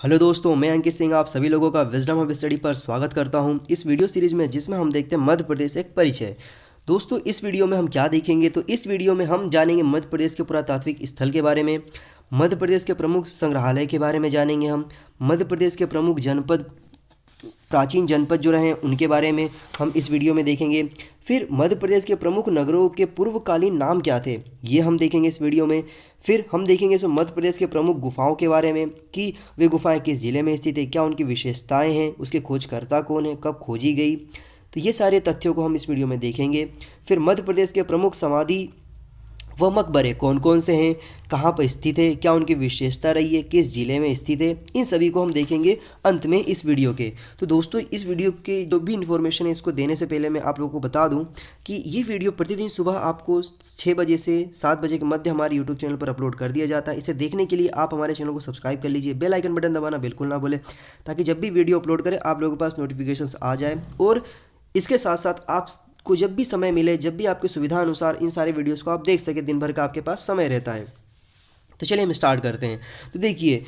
Hello दोस्तों, मैं अंकित सिंह आप सभी लोगों का विजडम हब स्टडी पर स्वागत करता हूं इस वीडियो सीरीज में, जिसमें हम देखते हैं मध्य प्रदेश एक परिचय। दोस्तों, इस वीडियो में हम क्या देखेंगे, तो इस वीडियो में हम जानेंगे मध्य प्रदेश के पुरातात्विक स्थल के बारे में, मध्य प्रदेश के प्रमुख संग्रहालय के बारे में जानेंगे हम, मध्य प्रदेश के प्रमुख जनपद, प्राचीन जनपद जो रहे हैं उनके बारे में हम इस वीडियो में देखेंगे। फिर मध्य प्रदेश के प्रमुख नगरों के पूर्वकालीन नाम क्या थे, ये हम देखेंगे इस वीडियो में। फिर हम देखेंगे इसमें मध्य प्रदेश के प्रमुख गुफाओं के बारे में कि वे गुफाएं किस जिले में स्थित है, क्या उनकी विशेषताएं हैं, उसके खोजकर्ता कौन है, कब खोजी गई, तो ये सारे तथ्यों को हम इस वीडियो में देखेंगे। फिर मध्य प्रदेश के प्रमुख समाधि व मकबरे कौन कौन से हैं, कहाँ पर स्थित है, क्या उनकी विशेषता रही है, किस जिले में स्थित है, इन सभी को हम देखेंगे अंत में इस वीडियो के। तो दोस्तों, इस वीडियो के जो भी इन्फॉर्मेशन है इसको देने से पहले मैं आप लोगों को बता दूं कि ये वीडियो प्रतिदिन सुबह आपको 6 बजे से 7 बजे के मध्य हमारे यूट्यूब चैनल पर अपलोड कर दिया जाता है। इसे देखने के लिए आप हमारे चैनल को सब्सक्राइब कर लीजिए, बेल आइकन बटन दबाना बिल्कुल ना भूलें, ताकि जब भी वीडियो अपलोड करें आप लोगों के पास नोटिफिकेशन आ जाए। और इसके साथ साथ आप को जब भी समय मिले, जब भी आपकी सुविधा अनुसार इन सारे वीडियोस को आप देख सके, दिन भर का आपके पास समय रहता है। तो चलिए हम स्टार्ट करते हैं। तो देखिए,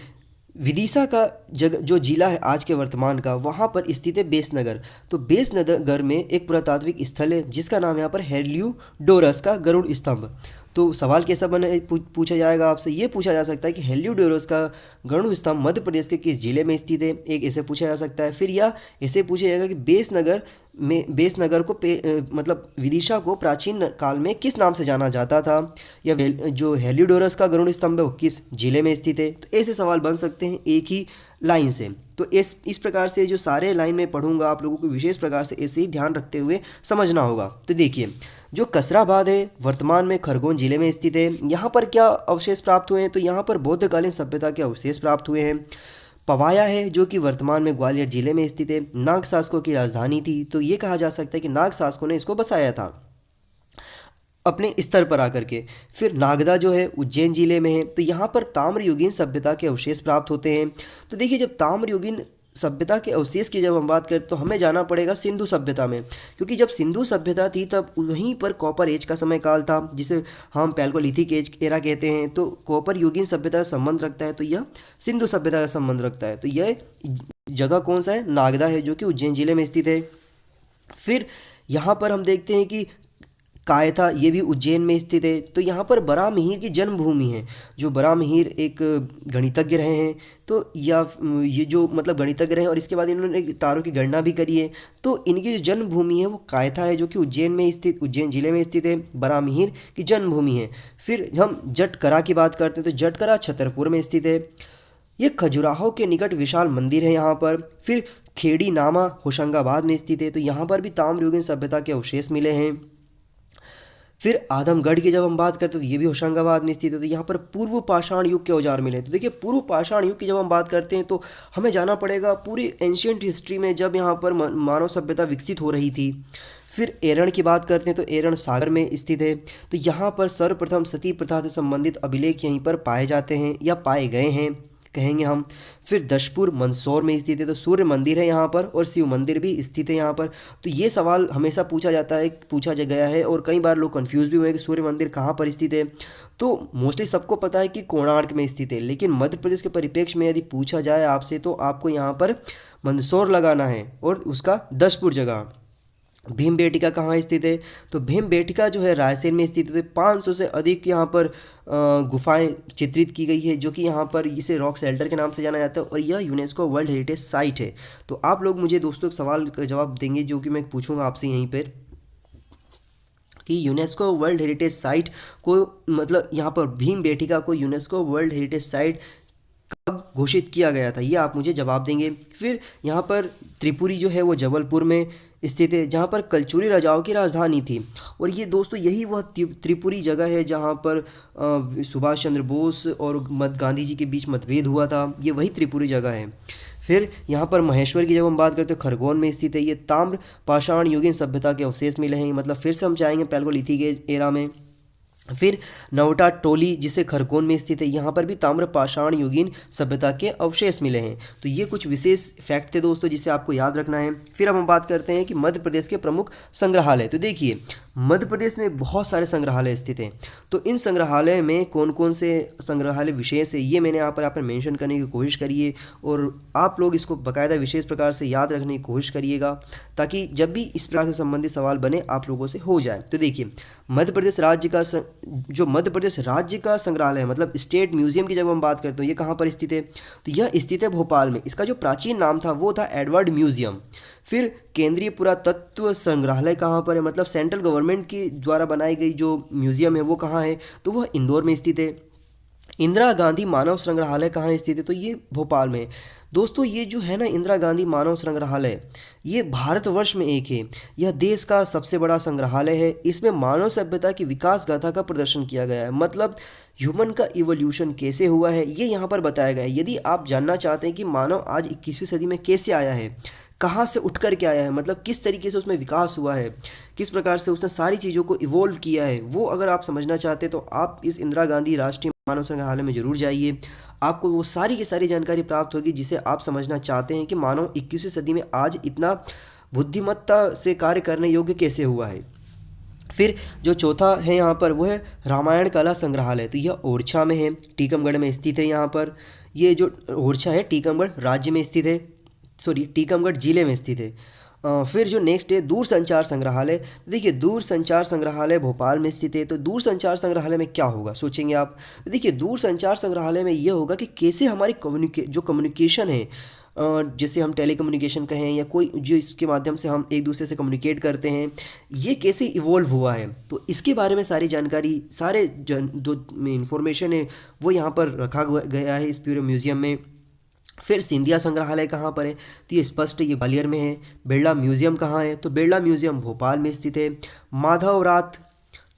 विदिशा का जगह जो जिला है आज के वर्तमान का, वहाँ पर स्थित है बेसनगर। तो बेसनगर में एक पुरातात्विक स्थल है जिसका नाम यहाँ पर हेलियोडोरस का गरुड़ स्तंभ। तो सवाल कैसा बने पूछा जाएगा आपसे, ये पूछा जा सकता है कि हेलियोडोरस का गरुड़ स्तंभ मध्य प्रदेश के किस जिले में स्थित है, एक ऐसे पूछा जा सकता है। फिर या ऐसे पूछा जाएगा कि बेसनगर को मतलब विदिशा को प्राचीन काल में किस नाम से जाना जाता था, या जो हेलियोडोरस का गरुड़ स्तंभ है वो किस जिले में स्थित है। तो ऐसे सवाल बन सकते हैं एक ही लाइन से। तो इस प्रकार से जो सारे लाइन में पढ़ूंगा आप लोगों को विशेष प्रकार से ऐसे ही ध्यान रखते हुए समझना होगा। तो देखिए, जो कसराबाद है वर्तमान में खरगोन जिले में स्थित है। यहाँ पर क्या अवशेष प्राप्त हुए हैं, तो यहाँ पर बौद्धकालीन सभ्यता के अवशेष प्राप्त हुए हैं। पवाया है जो कि वर्तमान में ग्वालियर जिले में स्थित है, नाग शासकों की राजधानी थी। तो ये कहा जा सकता है कि नाग शासकों ने इसको बसाया था अपने स्तर पर आकर के। फिर नागदा जो है उज्जैन जिले में है, तो यहाँ पर ताम्रयुगीन सभ्यता के अवशेष प्राप्त होते हैं। तो देखिए, जब ताम्रयुगीन सभ्यता के अवशेष की जब हम बात करें तो हमें जाना पड़ेगा सिंधु सभ्यता में, क्योंकि जब सिंधु सभ्यता थी तब वहीं पर कॉपर एज का समय काल था, जिसे हम पैल्कोलिथिक एज एरा कहते हैं। तो कॉपर युगीन सभ्यता का संबंध रखता है, तो यह सिंधु सभ्यता का संबंध रखता है। तो यह जगह कौन सा है, नागदा है, जो कि उज्जैन जिले में स्थित है। फिर यहाँ पर हम देखते हैं कि कायथा, ये भी उज्जैन में स्थित है। तो यहाँ पर बराहमिहिर की जन्मभूमि है। जो बराहमिहिर एक गणितज्ञ रहे हैं, तो या ये जो मतलब गणितज्ञ रहे हैं और इसके बाद इन्होंने तारों की गणना भी करी है। तो इनकी जो जन्मभूमि है वो कायथा है, जो कि उज्जैन में स्थित, उज्जैन जिले में स्थित है, बराहमिहिर की जन्मभूमि है। फिर हम जटकरा की बात करते हैं, तो जटकरा छतरपुर में स्थित है। ये खजुराहो के निकट विशाल मंदिर है यहाँ पर। फिर खेड़ी नामा होशंगाबाद में स्थित है, तो यहाँ पर भी ताम्रयुगीन सभ्यता के अवशेष मिले हैं। फिर आदमगढ़ की जब हम बात करते हैं तो ये भी होशंगाबाद में स्थित है, तो यहाँ पर पूर्व पाषाण युग के औजार मिले। तो देखिए, पूर्व पाषाण युग की जब हम बात करते हैं तो हमें जाना पड़ेगा पूरी एंशियंट हिस्ट्री में, जब यहाँ पर मानव सभ्यता विकसित हो रही थी। फिर एरण की बात करते हैं तो एरण सागर में स्थित है। तो यहाँ पर सर्वप्रथम सती प्रथा से संबंधित अभिलेख यहीं पर पाए जाते हैं या पाए गए हैं कहेंगे हम। फिर दशपुर मंदसौर में स्थित है, तो सूर्य मंदिर है यहाँ पर और शिव मंदिर भी स्थित है यहाँ पर। तो ये सवाल हमेशा पूछा गया है और कई बार लोग कंफ्यूज भी हुए कि सूर्य मंदिर कहाँ पर स्थित है। तो मोस्टली सबको पता है कि कोणार्क में स्थित है, लेकिन मध्य प्रदेश के परिप्रेक्ष्य में यदि पूछा जाए आपसे तो आपको यहाँ पर मंदसौर लगाना है और उसका दशपुर जगह। भीमबेटिका कहाँ स्थित है, तो भीमबेटिका जो है रायसेन में स्थित है। 500 से अधिक यहाँ पर गुफाएं चित्रित की गई है, जो कि यहाँ पर इसे रॉक शेल्टर के नाम से जाना जाता है और यह यूनेस्को वर्ल्ड हेरिटेज साइट है। तो आप लोग मुझे दोस्तों एक सवाल का जवाब देंगे जो कि मैं पूछूंगा आपसे यहीं पर, कि यूनेस्को वर्ल्ड हेरिटेज साइट को मतलब यहाँ पर भीमबेटिका को यूनेस्को वर्ल्ड हेरिटेज साइट कब घोषित किया गया था, ये आप मुझे जवाब देंगे। फिर यहाँ पर त्रिपुरी जो है वो जबलपुर में स्थित है, जहाँ पर कलचुरी राजाओं की राजधानी थी। और ये दोस्तों यही वह त्रिपुरी जगह है जहाँ पर सुभाष चंद्र बोस और गांधी जी के बीच मतभेद हुआ था, ये वही त्रिपुरी जगह है। फिर यहाँ पर महेश्वर की जब हम बात करते हैं खरगोन में स्थित है। ये ताम्र पाषाण युगीन सभ्यता के अवशेष मिले हैं, मतलब फिर से हम जाएंगे पैल्कोलिथिक एरा में। फिर नवटा टोली जिसे खरगोन में स्थित है, यहाँ पर भी ताम्र पाषाण युगीन सभ्यता के अवशेष मिले हैं। तो ये कुछ विशेष फैक्ट थे दोस्तों जिसे आपको याद रखना है। फिर अब हम बात करते हैं कि मध्य प्रदेश के प्रमुख संग्रहालय। तो देखिए, मध्य प्रदेश में बहुत सारे संग्रहालय स्थित हैं। तो इन संग्रहालय में कौन कौन से संग्रहालय विशेष है ये मैंने यहाँ पर मेंशन करने की कोशिश करी है, और आप लोग इसको बाकायदा विशेष प्रकार से याद रखने की कोशिश करिएगा, ताकि जब भी इस प्रकार से संबंधित सवाल बने आप लोगों से हो जाए। तो देखिए, मध्य प्रदेश राज्य का जो मध्य प्रदेश राज्य का संग्रहालय है, मतलब स्टेट म्यूजियम की जब हम बात करते हैं, ये कहाँ पर स्थित है? तो यह स्थित है भोपाल में। इसका जो प्राचीन नाम था वो था एडवर्ड म्यूजियम। फिर केंद्रीय पुरातत्व संग्रहालय कहाँ पर है, मतलब सेंट्रल गवर्नमेंट की द्वारा बनाई गई जो म्यूजियम है वो कहाँ है? तो वह इंदौर में स्थित है। इंदिरा गांधी मानव संग्रहालय कहाँ स्थित है? तो ये भोपाल में। दोस्तों, ये जो है ना इंदिरा गांधी मानव संग्रहालय, ये भारतवर्ष में एक है। यह देश का सबसे बड़ा संग्रहालय है। इसमें मानव सभ्यता की विकास गाथा का प्रदर्शन किया गया है, मतलब ह्यूमन का इवोल्यूशन कैसे हुआ है ये यहाँ पर बताया गया है। यदि आप जानना चाहते हैं कि मानव आज 21वीं सदी में कैसे आया है, कहाँ से उठ कर के आया है, मतलब किस तरीके से उसमें विकास हुआ है, किस प्रकार से उसने सारी चीज़ों को इवोल्व किया है, वो अगर आप समझना चाहते हैं तो आप इस इंदिरा गांधी राष्ट्रीय मानव संग्रहालय में ज़रूर जाइए। आपको वो सारी की सारी जानकारी प्राप्त होगी जिसे आप समझना चाहते हैं कि मानव 21वीं सदी में आज इतना बुद्धिमत्ता से कार्य करने योग्य कैसे हुआ है। फिर जो चौथा है यहाँ पर वो है रामायण कला संग्रहालय। तो यह ओरछा में है, टीकमगढ़ में स्थित है। यहाँ पर ये जो ओरछा है टीकमगढ़ राज्य में स्थित है, टीकमगढ़ जिले में स्थित है। फिर जो नेक्स्ट है दूर संचार संग्रहालय। तो देखिए, दूर संचार संग्रहालय भोपाल में स्थित है। तो दूर संचार संग्रहालय में क्या होगा सोचेंगे आप? तो देखिए, दूर संचार संग्रहालय में यह होगा कि कैसे हमारी कम्युनिकेशन है, जैसे हम टेलीकम्युनिकेशन कहें या कोई जो इसके माध्यम से हम एक दूसरे से कम्युनिकेट करते हैं, ये कैसे इवॉल्व हुआ है, तो इसके बारे में सारी जानकारी, सारे जो इन्फॉर्मेशन है वो यहाँ पर रखा गया है इस पूरे म्यूज़ियम में। फिर सिंधिया संग्रहालय कहाँ पर है? तो ये स्पष्ट है, ये ग्वालियर में है। बिरला म्यूजियम कहाँ है? तो बिरला म्यूजियम भोपाल में स्थित है। माधवरात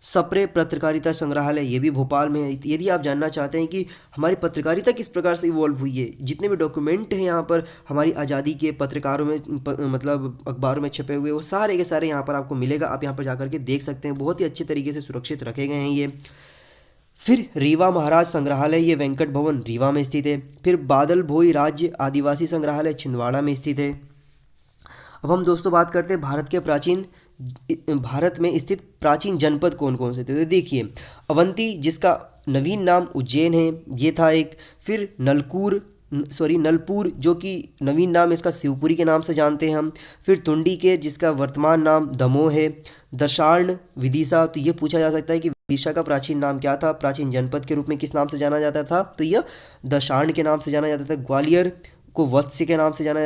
सप्रे पत्रकारिता संग्रहालय ये भी भोपाल में है। यदि आप जानना चाहते हैं कि हमारी पत्रकारिता किस प्रकार से इवॉल्व हुई है, जितने भी डॉक्यूमेंट हैं यहाँ पर हमारी आज़ादी के पत्रकारों में मतलब अखबारों में छपे हुए, वो सारे के सारे यहाँ पर आपको मिलेगा। आप यहाँ पर जाकर के देख सकते हैं, बहुत ही अच्छे तरीके से सुरक्षित रखे गए हैं ये। फिर रीवा महाराज संग्रहालय, ये वेंकट भवन रीवा में स्थित है। फिर बादल भोई राज्य आदिवासी संग्रहालय छिंदवाड़ा में स्थित है। अब हम दोस्तों बात करते हैं भारत में स्थित प्राचीन जनपद कौन कौन से थे। तो देखिए, अवंती जिसका नवीन नाम उज्जैन है, ये था एक। फिर नलपुर जो कि नवीन नाम इसका शिवपुरी के नाम से जानते हैं हम। फिर तुंडीकेर जिसका वर्तमान नाम दमोह है। दशार्ण विदिशा, तो ये पूछा जा सकता है कि विदिशा का प्राचीन नाम क्या था, प्राचीन जनपद के रूप में किस नाम से जाना जाता था? तो यह दशार्ण के नाम से जाना जाता था। ग्वालियर को वत्स्य के नाम से जाना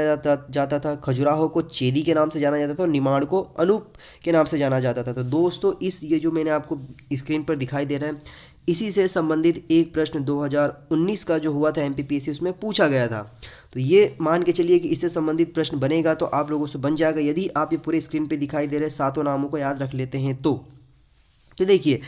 जाता था। खजुराहो को चेदी के नाम से जाना जाता था और निमाड़ को अनूप के नाम से जाना जाता था। तो दोस्तों, ये जो मैंने आपको स्क्रीन पर दिखाई दे रहा है, इसी से संबंधित एक प्रश्न 2019 का जो हुआ था एमपीपीएससी, उसमें पूछा गया था। तो ये मान के चलिए कि इससे संबंधित प्रश्न बनेगा तो आप लोगों से बन जाएगा, यदि आप ये पूरे स्क्रीन पे दिखाई दे रहे सातों नामों को याद रख लेते हैं तो। देखिए,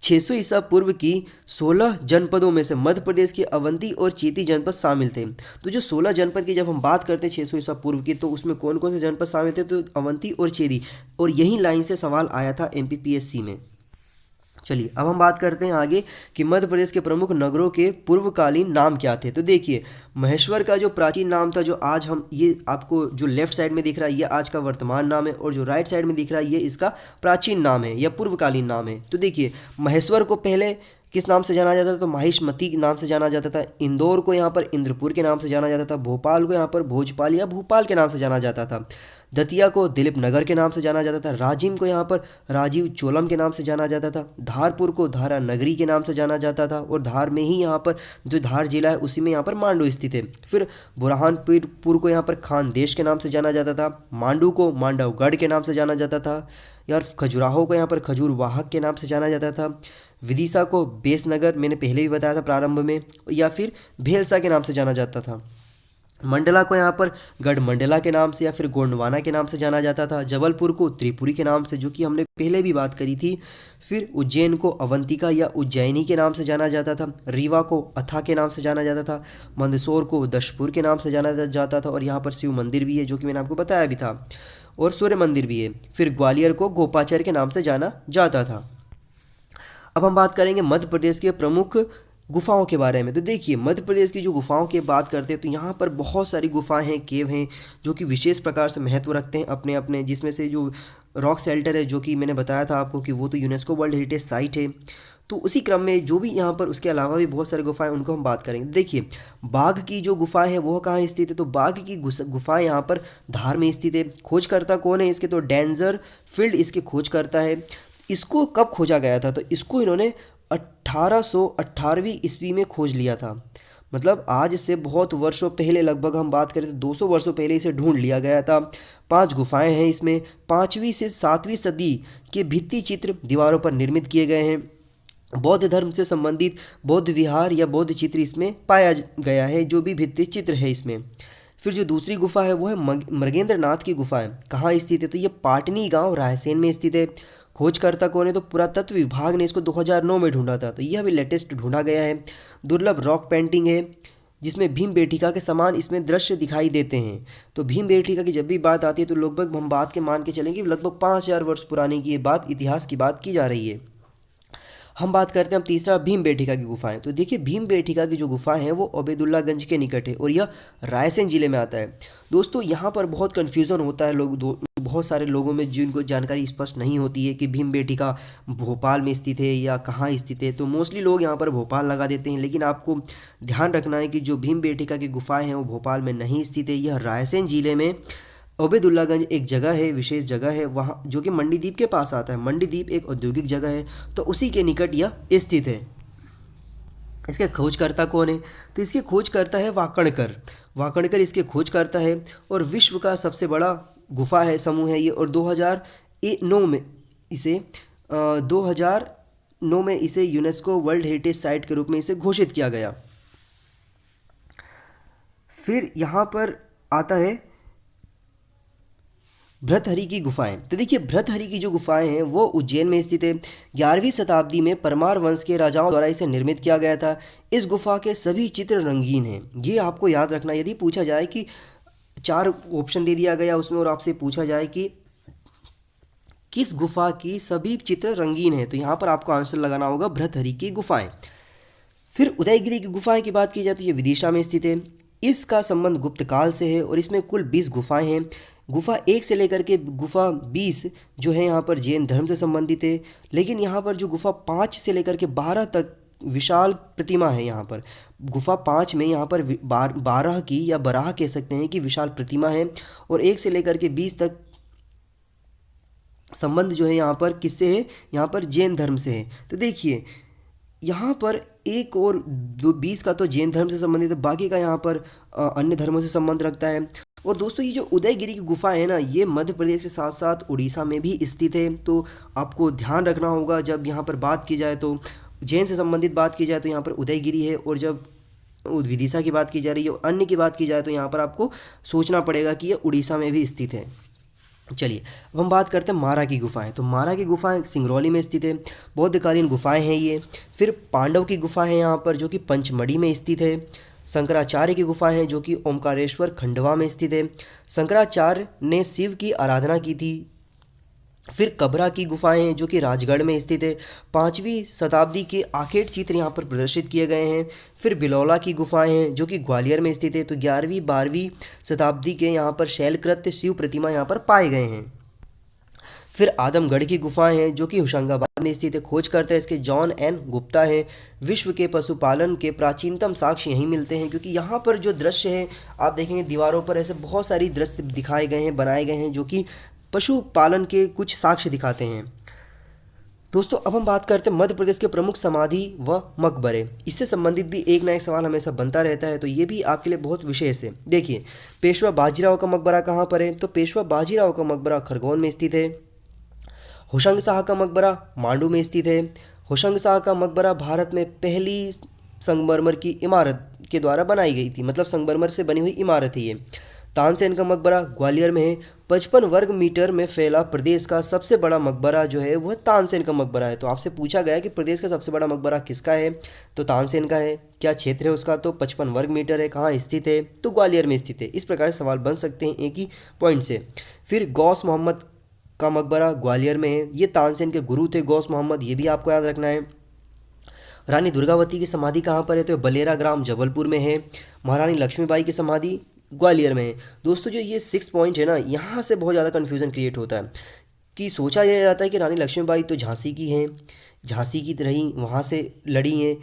600 ईसा पूर्व की 16 जनपदों में से मध्य प्रदेश के अवंती और चेती जनपद शामिल थे। तो जो 16 जनपद की जब हम बात करते हैं 600 ईसा पूर्व की, तो उसमें कौन कौन से जनपद शामिल थे? तो अवंती और चेदी, और यही लाइन से सवाल आया था एमपीपीएससी में। चलिए, अब हम बात करते हैं आगे कि मध्य प्रदेश के प्रमुख नगरों के पूर्वकालीन नाम क्या थे। तो देखिए, महेश्वर का जो प्राचीन नाम था, जो आज हम ये आपको जो लेफ्ट साइड में दिख रहा है ये आज का वर्तमान नाम है, और जो राइट साइड में दिख रहा है ये इसका प्राचीन नाम है या पूर्वकालीन नाम है। तो देखिए, महेश्वर को पहले किस नाम से जाना जाता था? तो माहिष्मती नाम से जाना जाता था। इंदौर को यहाँ पर इंद्रपुर के नाम से जाना जाता था। भोपाल को यहाँ पर भोजपाल या भूपाल के नाम से जाना जाता था। दतिया को दिलीप नगर के नाम से जाना जाता था। राजिम को यहाँ पर राजीव चोलम के नाम से जाना जाता था। धारपुर को धारा नगरी के नाम से जाना जाता था, और धार में ही यहाँ पर जो धार जिला है उसी में यहाँ पर मांडू स्थित है। फिर बुरहानपुर को यहाँ पर खानदेश के नाम से जाना जाता था। मांडू को मांडवगढ़ के नाम से जाना जाता था यार। खजुराहो को यहाँ पर खजूर वाहक के नाम से जाना जाता था। विदिशा को बेसनगर, मैंने पहले भी बताया था प्रारंभ में, या फिर भेलसा के नाम से जाना जाता था। मंडला को यहाँ पर गढ़ मंडला के नाम से या फिर गोंडवाना के नाम से जाना जाता था। जबलपुर को त्रिपुरी के नाम से, जो कि हमने पहले भी बात करी थी। फिर उज्जैन को अवंतिका या उज्जैनी के नाम से जाना जाता था। रीवा को अथा के नाम से जाना जाता था। मंदसौर को दशपुर के नाम से जाना जाता था, और यहाँ पर शिव मंदिर भी है जो कि मैंने आपको बताया भी था, और सूर्य मंदिर भी है। फिर ग्वालियर को गोपाचर के नाम से जाना जाता था। अब हम बात करेंगे मध्य प्रदेश के प्रमुख गुफाओं के बारे में। तो देखिए मध्य प्रदेश की जो गुफाओं की बात करते हैं तो यहाँ पर बहुत सारी गुफाएं हैं, केव हैं, जो कि विशेष प्रकार से महत्व रखते हैं अपने अपने, जिसमें से जो रॉक शेल्टर है, जो कि मैंने बताया था आपको कि वो तो यूनेस्को वर्ल्ड हेरिटेज साइट है। तो उसी क्रम में जो भी यहाँ पर उसके अलावा भी बहुत सारी गुफाएं, उनको हम बात करेंगे। देखिए बाघ की जो गुफाएं हैं वो कहाँ स्थित है, तो बाघ की गुफाएं यहाँ पर धार में स्थित है। खोजकर्ता कौन है इसके, तो डेंजर फील्ड इसके खोज करता है। इसको कब खोजा गया था, तो इसको इन्होंने 1818वीं ईस्वी में खोज लिया था। मतलब आज से बहुत वर्षों पहले, लगभग हम बात करें तो 200 वर्षों पहले इसे ढूंढ लिया गया था। 5 गुफाएं हैं इसमें। 5वीं से 7वीं सदी के भित्ति चित्र दीवारों पर निर्मित किए गए हैं। बौद्ध धर्म से संबंधित बौद्ध विहार या बौद्ध चित्र इसमें पाया गया है, जो भी भित्ति चित्र है इसमें। फिर जो दूसरी गुफा है वो है मृगेंद्र नाथ की गुफाएं। कहाँ स्थित है, तो ये पाटनी गांव रायसेन में स्थित है। खोजकर्ता कौन है, तो पुरातत्व विभाग ने इसको 2009 में ढूंढा था, तो यह अभी लेटेस्ट ढूंढा गया है। दुर्लभ रॉक पेंटिंग है, जिसमें भीम बेटिका के समान इसमें दृश्य दिखाई देते हैं। तो भीम बेटिका की जब भी बात आती है तो लगभग हम बात के मान के चलेंगे लगभग 5000 वर्ष पुरानी की ये बात, इतिहास की बात की जा रही है। हम बात करते हैं अब तीसरा भीम बेटिका की गुफाएं। तो देखिए भीम बेटिका की जो गुफाएं हैं वो अबेदुल्लागंज के निकट है और यह रायसेन जिले में आता है। दोस्तों यहाँ पर बहुत कन्फ्यूज़न होता है, बहुत सारे लोगों में जिनको जानकारी स्पष्ट नहीं होती है कि भीम बेटिका भोपाल में स्थित है या कहाँ स्थित है। तो मोस्टली लोग यहाँ पर भोपाल लगा देते हैं, लेकिन आपको ध्यान रखना है कि जो भीम बेटिका की गुफाएँ हैं वो भोपाल में नहीं स्थित है, यह रायसेन जिले में ओबेदुल्लागंज एक जगह है, विशेष जगह है वहाँ, जो कि मंडीदीप के पास आता है। मंडीदीप एक औद्योगिक जगह है, तो उसी के निकट यह स्थित है। इसके खोजकर्ता कौन है, तो इसके खोजकर्ता है वाकणकर। वाकणकर इसके खोजकर्ता है और विश्व का सबसे बड़ा गुफा है समूह है ये। और 2009 में इसे 2009 में इसे यूनेस्को वर्ल्ड हेरिटेज साइट के रूप में इसे घोषित किया गया। फिर यहाँ पर आता है भृतहरि की गुफाएं। तो देखिए भृतहरि की जो गुफाएं हैं वो उज्जैन में स्थित है। 11वीं शताब्दी में परमार वंश के राजाओं द्वारा इसे निर्मित किया गया था। इस गुफा के सभी चित्र रंगीन हैं, ये आपको याद रखना। यदि पूछा जाए कि 4 ऑप्शन दे दिया गया उसमें और आपसे पूछा जाए कि किस गुफा की सभी चित्र रंगीन हैं, तो यहाँ पर आपको आंसर लगाना होगा भृतहरि की गुफाएं। फिर उदयगिरी की गुफाएं की बात की जाए तो ये विदिशा में स्थित है। इसका संबंध गुप्त काल से है और इसमें कुल 20 गुफाएं हैं। गुफा 1 से लेकर के गुफा 20 जो है यहाँ पर जैन धर्म से संबंधित है, लेकिन यहाँ पर जो गुफा 5 से लेकर के 12 तक विशाल प्रतिमा है। यहाँ पर गुफा 5 में यहाँ पर 12 की या बराह कह सकते हैं कि विशाल प्रतिमा है, और 1 से लेकर के 20 तक संबंध जो है यहाँ पर किससे है, यहाँ पर जैन धर्म से है। तो देखिए यहाँ पर 1 और 20 का तो जैन धर्म से संबंधित है, बाकी का यहाँ पर अन्य धर्मों से संबंध रखता है। और दोस्तों ये जो उदयगिरी की गुफा है ना, ये मध्य प्रदेश के साथ साथ उड़ीसा में भी स्थित है। तो आपको ध्यान रखना होगा जब यहाँ पर बात की जाए तो जैन से संबंधित बात की जाए तो यहाँ पर उदयगिरी है, और जब विदिशा की बात की जा रही है, अन्य की बात की जाए तो यहाँ पर आपको सोचना पड़ेगा कि ये उड़ीसा में भी स्थित है। चलिए अब हम बात करते हैं मारा की गुफाएं। तो मारा की गुफाएं सिंगरौली में स्थित है, बौद्धकालीन गुफाएं हैं ये। फिर पांडव की गुफा है यहाँ पर जो कि पंचमढ़ी में स्थित है। शंकराचार्य की गुफा है जो कि ओमकारेश्वर खंडवा में स्थित है। शंकराचार्य ने शिव की आराधना की थी। फिर कबरा की गुफाएं हैं जो कि राजगढ़ में स्थित है। 5वीं शताब्दी के आखेट चित्र यहाँ पर प्रदर्शित किए गए हैं। फिर बिलौला की गुफाएं हैं जो कि ग्वालियर में स्थित है। तो 11वीं 12वीं शताब्दी के यहाँ पर शैलकृत्य शिव प्रतिमा यहाँ पर पाए गए हैं। फिर आदमगढ़ की गुफाएं हैं जो कि होशंगाबाद में स्थित है। खोज करते हैं इसके जॉन एन गुप्ता है। विश्व के पशुपालन के प्राचीनतम साक्ष्य यहीं मिलते हैं, क्योंकि यहाँ पर जो दृश्य है आप देखेंगे दीवारों पर ऐसे बहुत सारी दृश्य दिखाए गए हैं, बनाए गए हैं, जो कि पशुपालन के कुछ साक्ष्य दिखाते हैं। दोस्तों अब हम बात करते हैं मध्य प्रदेश के प्रमुख समाधि व मकबरे। इससे संबंधित भी एक ना एक सवाल हमेशा बनता रहता है, तो ये भी आपके लिए बहुत विशेष है। देखिए पेशवा बाजीराव का मकबरा कहाँ पर है, तो पेशवा बाजीराव का मकबरा खरगोन में स्थित है। होशंग शाह का मकबरा मांडू में स्थित है। होशंग शाह का मकबरा भारत में पहली संगमरमर की इमारत के द्वारा बनाई गई थी, मतलब संगमरमर से बनी हुई इमारत है ये। तानसेन का मकबरा ग्वालियर में है। 55 वर्ग मीटर में फैला प्रदेश का सबसे बड़ा मकबरा जो है वह तानसेन का मकबरा है। तो आपसे पूछा गया कि प्रदेश का सबसे बड़ा मकबरा किसका है, तो तानसेन का है। क्या क्षेत्र है उसका, तो 55 वर्ग मीटर है। कहाँ स्थित है, तो ग्वालियर में स्थित है। इस प्रकार से सवाल बन सकते हैं एक ही पॉइंट से। फिर गौस मोहम्मद का मकबरा ग्वालियर में है। ये तानसेन के गुरु थे गौस मोहम्मद, ये भी आपको याद रखना है। रानी दुर्गावती की समाधि कहाँ पर है, तो बलेरा ग्राम जबलपुर में है। महारानी लक्ष्मीबाई की समाधि ग्वालियर में है। दोस्तों जो ये 6 पॉइंट है ना, यहाँ से बहुत ज़्यादा कन्फ्यूज़न क्रिएट होता है कि सोचा यह जाता है कि रानी लक्ष्मीबाई तो झांसी की हैं, झांसी की रही, वहाँ से लड़ी हैं,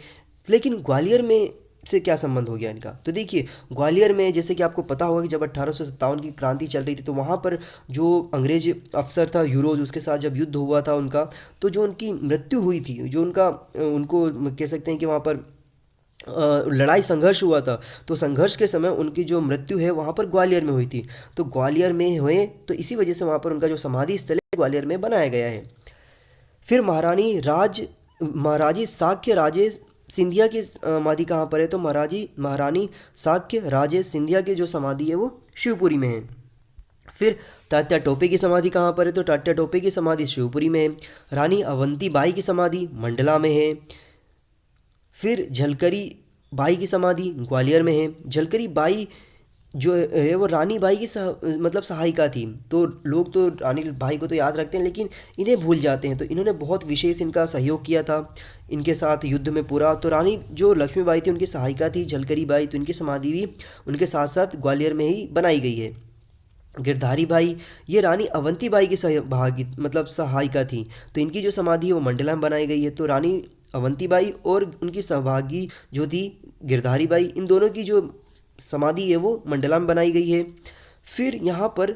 लेकिन ग्वालियर में से क्या संबंध हो गया इनका। तो देखिए ग्वालियर में जैसे कि आपको पता होगा कि जब 1857 की क्रांति चल रही थी तो वहाँ पर जो अंग्रेज अफसर था यूरोज, उसके साथ जब युद्ध हुआ था उनका, तो जो उनकी मृत्यु हुई थी, जो उनका उनको कह सकते हैं कि वहाँ पर लड़ाई संघर्ष हुआ था, तो संघर्ष के समय उनकी जो मृत्यु है वहाँ पर ग्वालियर में हुई थी। तो ग्वालियर में हुए तो इसी वजह से वहाँ पर उनका जो समाधि स्थल है ग्वालियर में बनाया गया है। फिर महाराजी साक्य राजे सिंधिया की समाधि कहाँ पर है, तो महारानी साक्य राजे सिंधिया की जो समाधि है वो शिवपुरी में है। फिर तात्या टोपे की समाधि कहाँ पर है, तो तात्या टोपे की समाधि शिवपुरी में है। रानी अवंती बाई की समाधि मंडला में है। फिर झलकरी बाई की समाधि ग्वालियर में है। झलकरी बाई जो है वो रानी बाई की मतलब सहायिका थी। तो लोग तो रानी बाई को तो याद रखते हैं लेकिन इन्हें भूल जाते हैं। तो इन्होंने बहुत विशेष इनका सहयोग किया था इनके साथ युद्ध में पूरा। तो रानी जो लक्ष्मीबाई थी उनकी सहायिका थी झलकरी बाई, तो इनकी समाधि भी उनके साथ साथ ग्वालियर में ही बनाई गई है। गिरधारी बाई ये रानी अवंती बाई की सहभागी मतलब सहायिका थी, तो इनकी जो समाधि है वो मंडला में बनाई गई है। तो रानी अवंती बाई और उनकी सहभागी जो थी गिरधारी बाई, इन दोनों की जो समाधि है वो मंडला में बनाई गई है। फिर यहाँ पर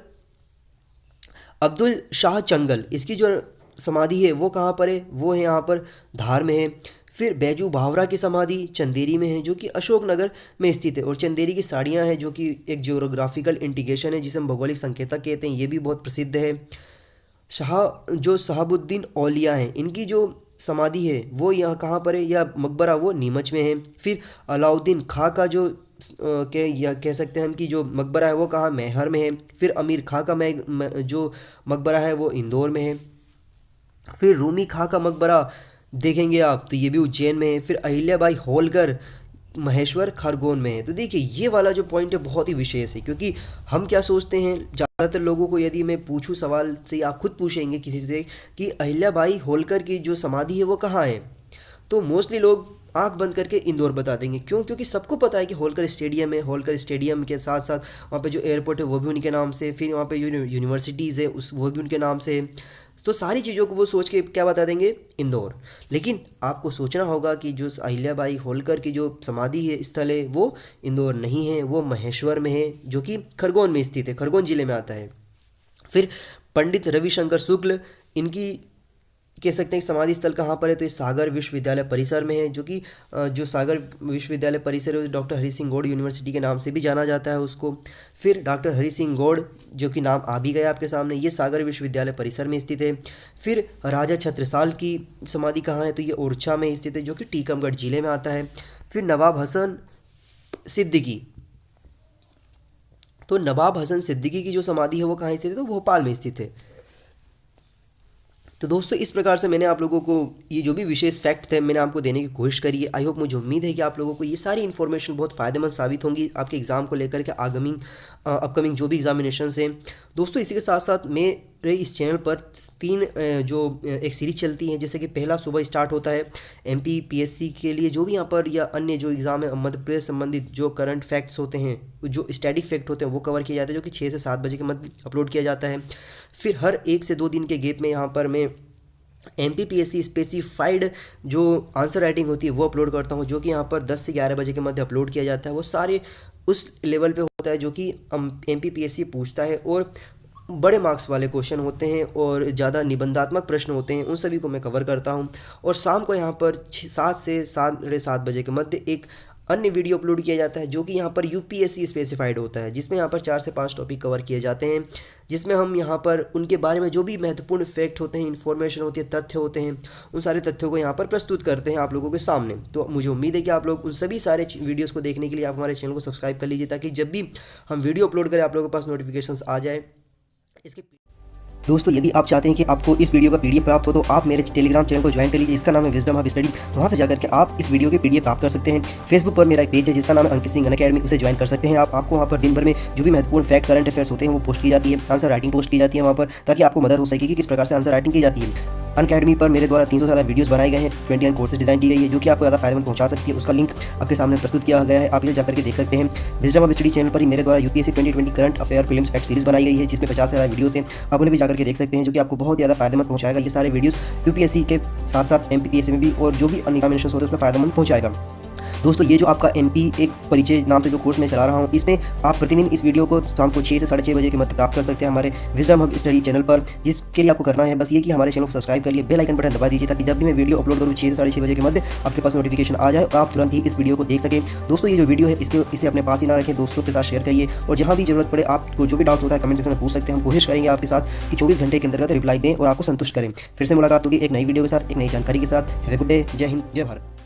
अब्दुल शाह चंगल, इसकी जो समाधि है वो कहाँ पर है, वो है यहाँ पर धार में है। फिर बैजू भावरा की समाधि चंदेरी में है जो कि अशोकनगर में स्थित है। और चंदेरी की साड़ियाँ हैं जो कि एक ज्योग्राफिकल इंडिकेशन है जिसे हम भौगोलिक संकेतक कहते हैं, ये भी बहुत प्रसिद्ध है। शहाबुद्दीन औलिया हैं, इनकी जो समाधि है वो यहाँ कहाँ पर है, या मकबरा वो नीमच में है। फिर अलाउद्दीन खां का जो कह सकते हैं हम कि जो मकबरा है वो कहाँ, मैहर में है। फिर अमीर खां का जो मकबरा है वो इंदौर में है। फिर रूमी खां का मकबरा देखेंगे आप तो ये भी उज्जैन में है। फिर अहिल्याबाई होलकर महेश्वर खरगोन में है। तो देखिए ये वाला जो पॉइंट है बहुत ही विशेष है, क्योंकि हम क्या सोचते हैं, ज़्यादातर लोगों को यदि मैं पूछूं सवाल से, आप खुद पूछेंगे किसी से कि अहिल्याबाई होलकर की जो समाधि है वो कहाँ है, तो मोस्टली लोग आंख बंद करके इंदौर बता देंगे। क्यों? क्योंकि सबको पता है कि होलकर स्टेडियम है, होलकर स्टेडियम के साथ साथ वहाँ पे जो एयरपोर्ट है वो भी उनके नाम से, फिर वहाँ पे यूनिवर्सिटीज़ है वो भी उनके नाम से। तो सारी चीज़ों को वो सोच के क्या बता देंगे, इंदौर। लेकिन आपको सोचना होगा कि जो अहिल्याबाई होलकर की जो समाधि है स्थल है वो इंदौर नहीं है, वो महेश्वर में है जो कि खरगोन में स्थित है, खरगोन जिले में आता है। फिर पंडित रविशंकर शुक्ल, इनकी कह सकते हैं समाधि स्थल कहाँ पर है, तो ये सागर विश्वविद्यालय परिसर में है, जो कि जो सागर विश्वविद्यालय परिसर है डॉक्टर हरि सिंह गौड़ यूनिवर्सिटी के नाम से भी जाना जाता है उसको। फिर डॉक्टर हरि सिंह गौड़ जो कि नाम आ भी गया आपके सामने, ये सागर विश्वविद्यालय परिसर में स्थित है। फिर राजा छत्रसाल की समाधि कहाँ है, तो ये ओरछा में स्थित है जो कि टीकमगढ़ जिले में आता है। फिर नवाब हसन सिद्दीकी, तो नवाब हसन सिद्दीकी की जो समाधि है वो कहाँ स्थित है, तो भोपाल में स्थित है। तो दोस्तों इस प्रकार से मैंने आप लोगों को ये जो भी विशेष फैक्ट थे मैंने आपको देने की कोशिश करी है। आई होप, मुझे उम्मीद है कि आप लोगों को ये सारी इन्फॉर्मेशन बहुत फ़ायदेमंद साबित होंगी आपके एग्ज़ाम को लेकर के, अपकमिंग जो भी एग्जामिनेशन हैं। दोस्तों इसी के साथ साथ मेरे इस चैनल पर 3 जो एक सीरीज चलती है, जैसे कि पहला सुबह स्टार्ट होता है MPPSC के लिए जो भी यहाँ पर, या अन्य जो एग्ज़ाम है मध्य प्रदेश संबंधित जो करंट फैक्ट्स होते हैं, जो स्टैटिक फैक्ट होते हैं वो कवर किए जाते हैं, जो कि 6 से 7 बजे के मध्य अपलोड किया जाता है। फिर हर 1 से 2 दिन के गैप में यहाँ पर मैं MPPSC स्पेसिफाइड जो आंसर राइटिंग होती है वो अपलोड करता हूँ, जो कि यहाँ पर 10 से 11 बजे के मध्य अपलोड किया जाता है। वो सारे उस लेवल पे होता है जो कि MPPSC पूछता है, और बड़े मार्क्स वाले क्वेश्चन होते हैं और ज़्यादा निबंधात्मक प्रश्न होते हैं, उन सभी को मैं कवर करता हूँ। और शाम को यहाँ पर 7 से 7:30 बजे के मध्य एक अन्य वीडियो अपलोड किया जाता है जो कि यहाँ पर UPSC स्पेसिफाइड होता है, जिसमें यहाँ पर 4 से 5 टॉपिक कवर किए जाते हैं, जिसमें हम यहाँ पर उनके बारे में जो भी महत्वपूर्ण फैक्ट होते हैं, इन्फॉर्मेशन होती है, तथ्य होते हैं, उन सारे तथ्यों को यहाँ पर प्रस्तुत करते हैं आप लोगों के सामने। तो मुझे उम्मीद है कि आप लोग उन सभी सारे वीडियोज़ को देखने के लिए आप हमारे चैनल को सब्सक्राइब कर लीजिए, ताकि जब भी हम वीडियो अपलोड करें आप लोगों के पास नोटिफिकेशंस आ जाए। इसके दोस्तों यदि आप चाहते हैं कि आपको इस वीडियो का PDF प्राप्त हो, तो आप मेरे टेलीग्राम चैनल को ज्वाइन कर लीजिए, जिसका नाम है विजडम हब स्टडी। वहाँ से जाकर के आप इस वीडियो के PDF प्राप्त कर सकते हैं। फेसबुक पर मेरा एक पेज है जिसका नाम है अंकित सिंह अनअकैडमी, उसे ज्वाइन कर सकते हैं आप। आपको वहाँ पर दिन भर में जो भी महत्वपूर्ण फैक्ट, करंट अफेयर्स होते हैं वो पोस्ट की जाती है, आंसर राइटिंग पोस्ट की जाती है वहाँ पर, ताकि आपको मदद हो सके कि किस प्रकार से आंसर राइटिंग की जाती है। अनअकैडमी पर मेरे द्वारा 300 से ज़्यादा वीडियोस बनाए गए हैं, 29 कोर्सेज डिजाइन की गई है जो कि आपको ज़्यादा फायदेमंद पहुंचा सकती है। उसका लिंक आपके सामने प्रस्तुत किया गया है, आप इसे जाकर के देख सकते हैं। विजडम ऑफ स्टडी चैनल पर ही मेरे द्वारा UPSC 2020 current affair prelims fact series बनाई गई है जिसमें 50 से ज़्यादा वीडियोस हैं, आप उन्हें भी जाकर के देख सकते हैं जो कि आपको बहुत ज़्यादा फायदेमंद पहुंचाएगा। ये सारे वीडियोस यूपीएससी के साथ साथ एमपीपीएससी में भी और जो भी एग्जामिनेशन होते हैं उसमें फायदेमंद पहुंचाएगा। दोस्तों ये जो आपका एमपी एक परिचय नाम से जो कोर्स मैं चला रहा हूँ, इसमें आप प्रतिदिन इस वीडियो को शाम को 6 से 6:30 बजे के मध्य प्राप्त कर सकते हैं हमारे विजडम हब स्टडी चैनल पर। जिसके लिए आपको करना है बस ये कि हमारे चैनल को सब्सक्राइब कर लिए, बेल आइकन बटन दबा दीजिए ताकि जब भी मैं वीडियो अपलोड करूँ 6 से 6:30 बजे के मध्य आपके पास नोटिफिकेशन आ जाए और आप तुरंत ही इस वीडियो को देख सकें। दोस्तों ये जो वीडियो है इसे अपने पास ही ना रखें, दोस्तों के साथ शेयर करिए और जहाँ भी जरूरत पड़े आपको जो भी डाउट होता है कमेंट सेक्शन में पूछ सकते हैं। हम कोशिश करेंगे आपके साथ कि 24 घंटे के अंतर्गत रिप्लाई दें और आपको संतुष्ट करें। फिर से मुलाकात होगी एक नई वीडियो के साथ, एक नई जानकारी के साथ। Have a good day. जय हिंद, जय भारत।